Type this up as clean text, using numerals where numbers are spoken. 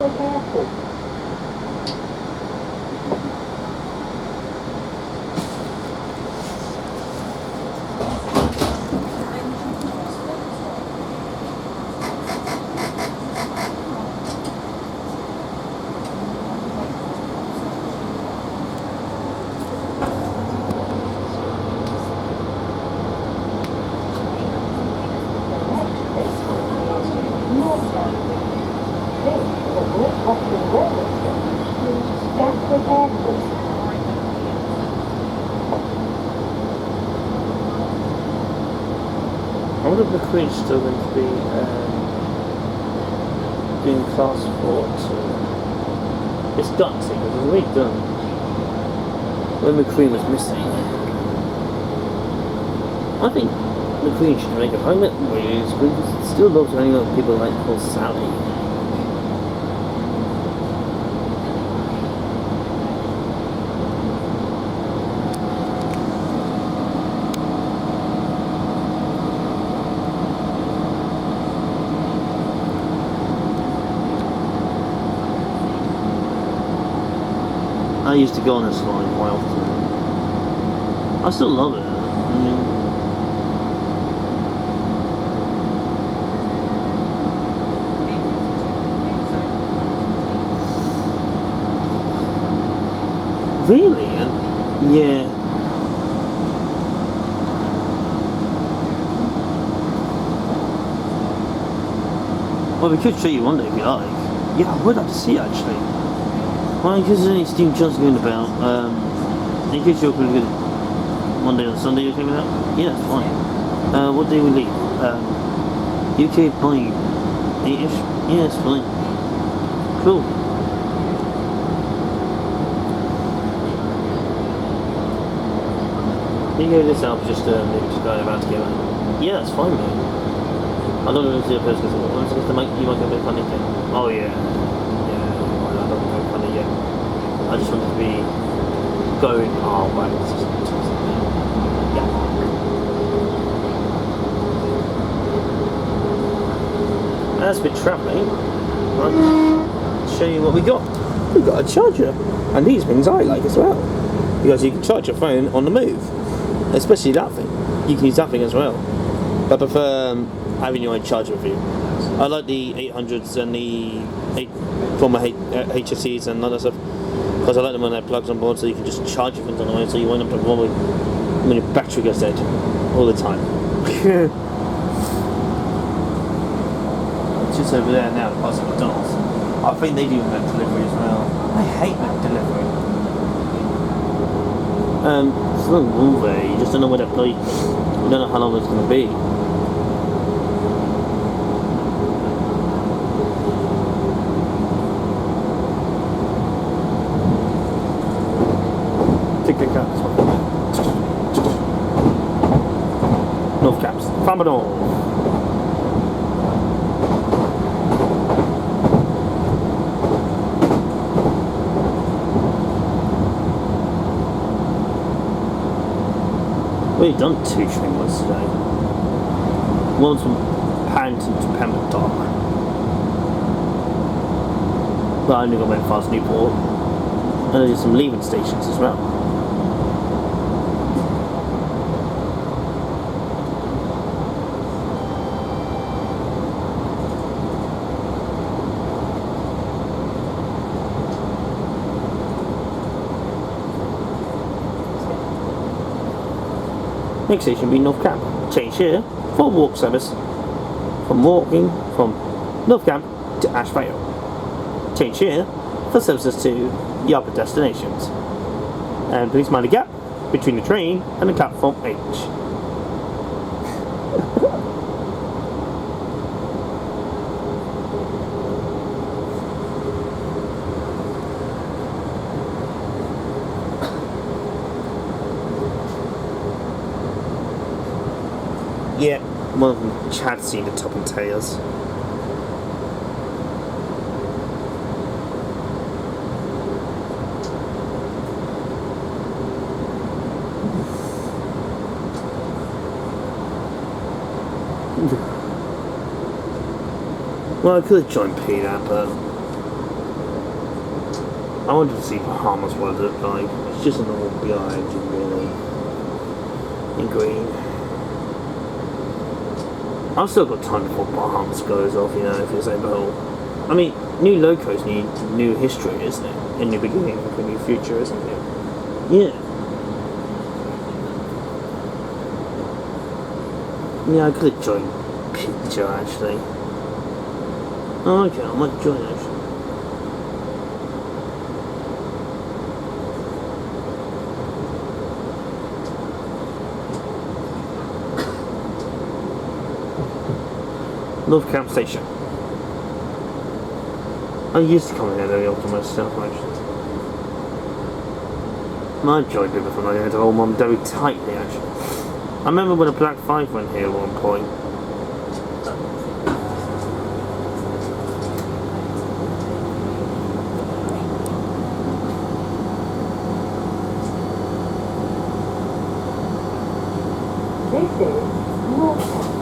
Airport. Gatwick Airport. I wonder if the Queen's still going to be doing class 4 too. It's got to, because it's already done. When the Queen was missing, I think the Queen should make a home at Wales, because it still loves hanging out with people like called Sally. I used to go on this line quite often. I still love it. I mean, really? Yeah. Well, we could show you one day if you like. Yeah, I would like to see it actually. Well, because there's only Steve Johnson going about, in case you're pretty good Monday or Sunday, you okay with that? Yeah, that's fine. What day we leave? UK by 8ish? Yeah, it's fine. Cool. You go this out just maybe just going about together. Yeah, that's fine, mate. I don't know if it's a person because you might get a bit funny thing. Oh yeah. I just wanted to be going, oh right, it's just yeah. That's a bit travelling. Right, show you what we got. We got a charger, and these things I like as well, because you can charge your phone on the move, especially that thing. You can use that thing as well. But I prefer having your own charger with you. I like the 800s and the former HSCs and other stuff. Because I like them when they have plugs on board, so you can just charge your things on the way, so you won't have to worry when your battery goes dead all the time. It's just over there now, past McDonald's. I think they do Mac delivery as well. I hate Mac delivery. It's not all there. You just don't know where to play. You don't know how long it's going to be. North Caps, Farmador. We've done 2 train ones today. One's from Paddington to Pembroke Dock. But I only got went past Newport. And there's some leaving stations as well. Next station will be North Camp. Change here for walk service from North Camp to Ashvale. Change here for services to the other destinations. And please mind the gap between the train and the platform H. Yeah, one of them Chad's seen the top and tails. Well, I could have joined Peter, but I wanted to see Bahamas what it looked like. It's just a normal BI engine really. In green. I've still got time before Bahamas goes off, you know, if it's able. I mean, new locos need new history, isn't it? A new beginning for a new future, isn't it? Yeah. Yeah, I could have joined Picture actually. Oh, okay, I might join actually. North Camp Station. I used to come here very often myself actually. I enjoyed it before I had to hold mum very tightly actually. I remember when a Black 5 went here at one point. This is Norfolk.